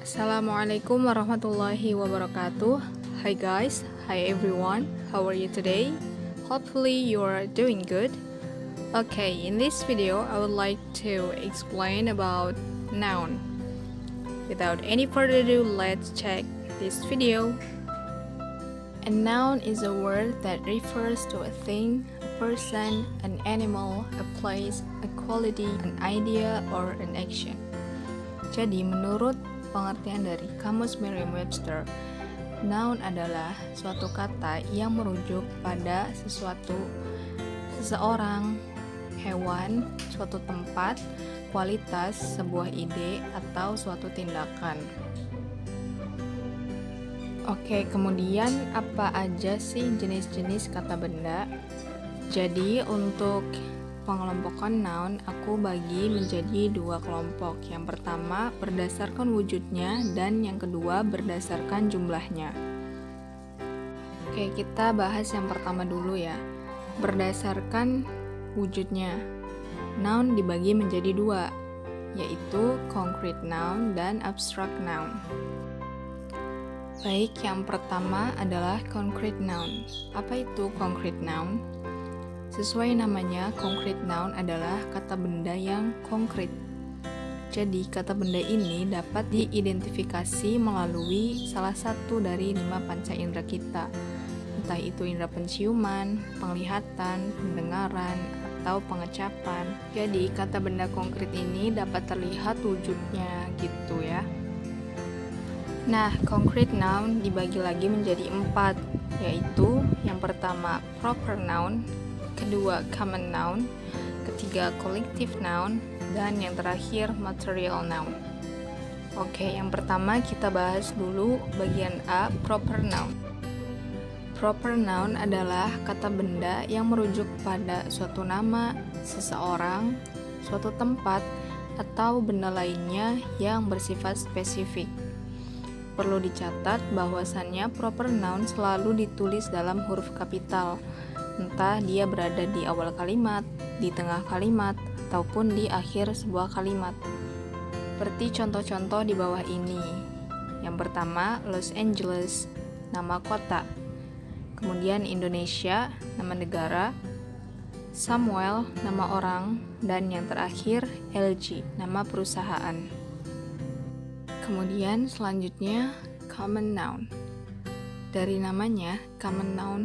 Assalamualaikum warahmatullahi wabarakatuh. Hi guys, hi everyone. How are you today? Hopefully you are doing good. Okay, in this video I would like to explain about noun. Without any further ado, let's check this video. A noun is a word that refers to a thing, a person, an animal, a place, a quality, an idea, or an action. Jadi menurut pengertian dari Kamus Merriam-Webster, noun adalah suatu kata yang merujuk pada sesuatu, seseorang, hewan, suatu tempat, kualitas, sebuah ide, atau suatu tindakan. Oke, kemudian apa aja sih jenis-jenis kata benda? Jadi untuk pengelompokan noun aku bagi menjadi dua kelompok. Yang pertama berdasarkan wujudnya dan yang kedua berdasarkan jumlahnya. Oke, kita bahas yang pertama dulu ya. Berdasarkan wujudnya, noun dibagi menjadi dua, yaitu concrete noun dan abstract noun. Baik, yang pertama adalah concrete noun. Apa itu concrete noun? Sesuai namanya, concrete noun adalah kata benda yang konkret. Jadi, kata benda ini dapat diidentifikasi melalui salah satu dari 5 panca indera kita. Entah itu indera penciuman, penglihatan, pendengaran, atau pengecapan. Jadi, kata benda konkret ini dapat terlihat wujudnya gitu ya. Nah, concrete noun dibagi lagi menjadi 4, yaitu yang pertama proper noun, kedua common noun, ketiga collective noun, dan yang terakhir material noun. Oke, yang pertama kita bahas dulu bagian A, proper noun. Proper noun adalah kata benda yang merujuk pada suatu nama, seseorang, suatu tempat, atau benda lainnya yang bersifat spesifik. Perlu dicatat bahwasannya proper noun selalu ditulis dalam huruf kapital, entah dia berada di awal kalimat, di tengah kalimat, ataupun di akhir sebuah kalimat. Seperti contoh-contoh di bawah ini. Yang pertama, Los Angeles, nama kota. Kemudian Indonesia, nama negara. Samuel, nama orang. Dan yang terakhir, LG, nama perusahaan. Kemudian selanjutnya, common noun. Dari namanya, common noun,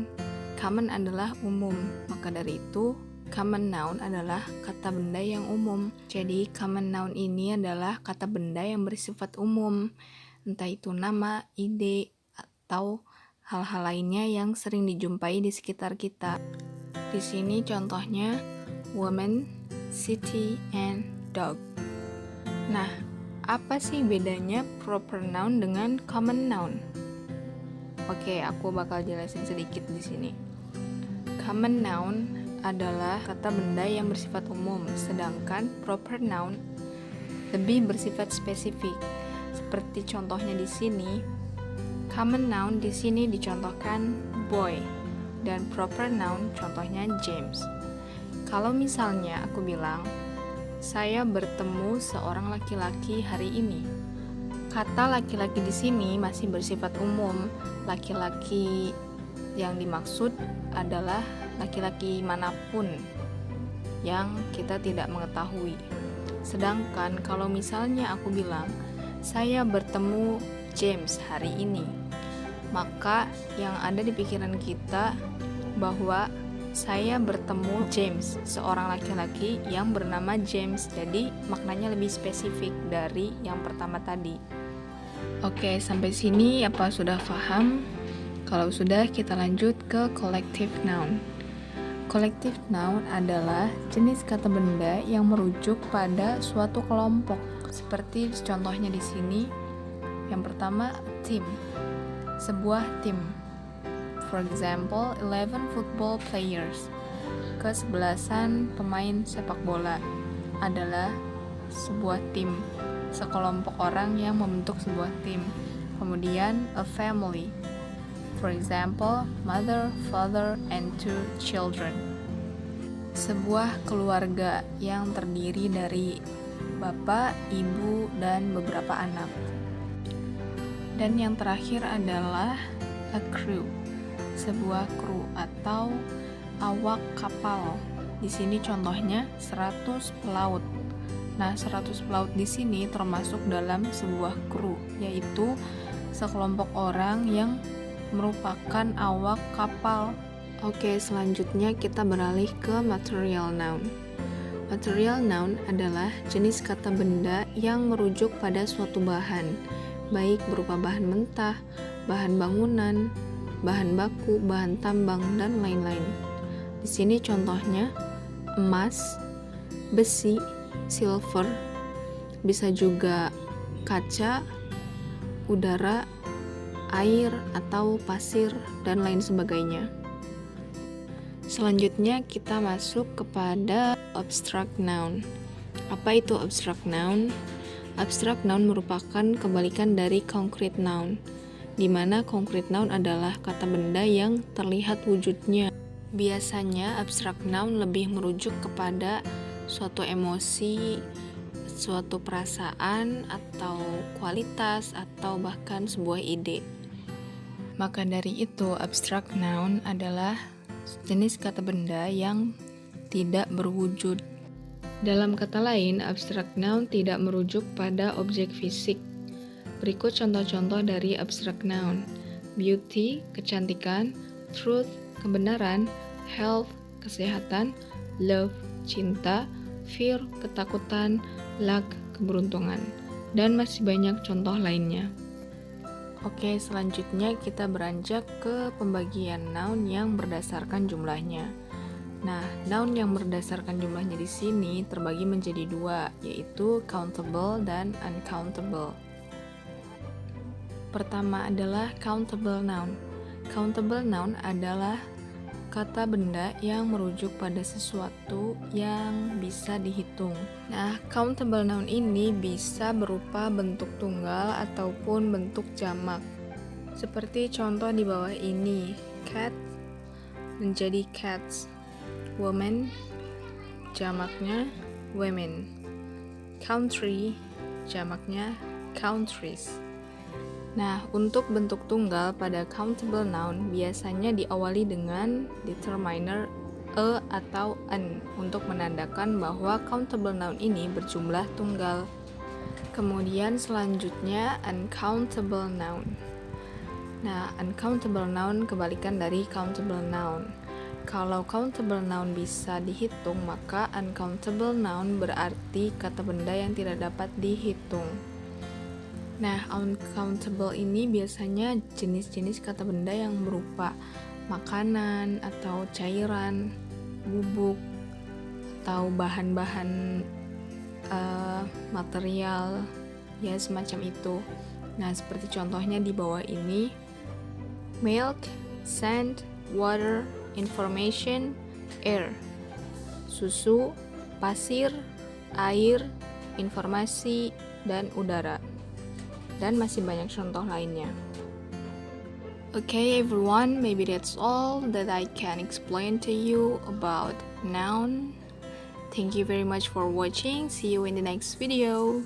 common adalah umum, maka dari itu common noun adalah kata benda yang umum. Jadi common noun ini adalah kata benda yang bersifat umum, entah itu nama, ide, atau hal-hal lainnya yang sering dijumpai di sekitar kita. Di sini contohnya woman, city, and dog. Nah, apa sih bedanya proper noun dengan common noun? Oke, aku bakal jelasin sedikit di sini. Common noun adalah kata benda yang bersifat umum, sedangkan proper noun lebih bersifat spesifik. Seperti contohnya di sini, common noun di sini dicontohkan boy dan proper noun contohnya James. Kalau misalnya aku bilang, saya bertemu seorang laki-laki hari ini. Kata laki-laki di sini masih bersifat umum. Laki-laki yang dimaksud adalah laki-laki manapun yang kita tidak mengetahui. Sedangkan kalau misalnya aku bilang, saya bertemu James hari ini, maka yang ada di pikiran kita bahwa saya bertemu James, seorang laki-laki yang bernama James. Jadi maknanya lebih spesifik dari yang pertama tadi. Oke, sampai sini apa sudah paham? Kalau sudah, kita lanjut ke collective noun. Collective noun adalah jenis kata benda yang merujuk pada suatu kelompok. Seperti contohnya di sini. Yang pertama, team. Sebuah tim. For example, 11 football players. Kesebelasan pemain sepak bola adalah sebuah tim, sekelompok orang yang membentuk sebuah tim. Kemudian, a family. For example, mother, father, and 2 children. Sebuah keluarga yang terdiri dari bapak, ibu, dan beberapa anak. Dan yang terakhir adalah a crew, sebuah kru atau awak kapal. Di sini contohnya 100 pelaut. Nah, 100 pelaut di sini termasuk dalam sebuah kru, yaitu sekelompok orang yang merupakan awak kapal. Oke, selanjutnya kita beralih ke material noun. Material noun adalah jenis kata benda yang merujuk pada suatu bahan, baik berupa bahan mentah, bahan bangunan, bahan baku, bahan tambang, dan lain-lain. Di sini contohnya emas, besi, silver, bisa juga kaca, udara, air atau pasir, dan lain sebagainya. Selanjutnya kita masuk kepada abstract noun. Apa itu abstract noun? Abstract noun merupakan kebalikan dari concrete noun, di mana concrete noun adalah kata benda yang terlihat wujudnya. Biasanya abstract noun lebih merujuk kepada suatu emosi, suatu perasaan, atau kualitas, atau bahkan sebuah ide. Maka dari itu, abstract noun adalah jenis kata benda yang tidak berwujud. Dalam kata lain, abstract noun tidak merujuk pada objek fisik. Berikut contoh-contoh dari abstract noun: beauty, kecantikan; truth, kebenaran; health, kesehatan; love, cinta; fear, ketakutan; luck, keberuntungan, dan masih banyak contoh lainnya. Oke, selanjutnya kita beranjak ke pembagian noun yang berdasarkan jumlahnya. Nah, noun yang berdasarkan jumlahnya di sini terbagi menjadi dua, yaitu countable dan uncountable. Pertama adalah countable noun. Countable noun adalah kata benda yang merujuk pada sesuatu yang bisa dihitung. Nah, countable noun ini bisa berupa bentuk tunggal ataupun bentuk jamak. Seperti contoh di bawah ini, cat menjadi cats, woman jamaknya women, country jamaknya countries. Nah, untuk bentuk tunggal pada countable noun biasanya diawali dengan determiner a atau an untuk menandakan bahwa countable noun ini berjumlah tunggal. Kemudian selanjutnya uncountable noun. Nah, uncountable noun kebalikan dari countable noun. Kalau countable noun bisa dihitung, maka uncountable noun berarti kata benda yang tidak dapat dihitung. Nah, uncountable ini biasanya jenis-jenis kata benda yang berupa makanan atau cairan, bubuk, atau bahan-bahan material, ya semacam itu. Nah, seperti contohnya di bawah ini, milk, sand, water, information, air, susu, pasir, air, informasi, dan udara. Dan masih banyak contoh lainnya. Okay everyone, maybe that's all that I can explain to you about noun. Thank you very much for watching. See you in the next video.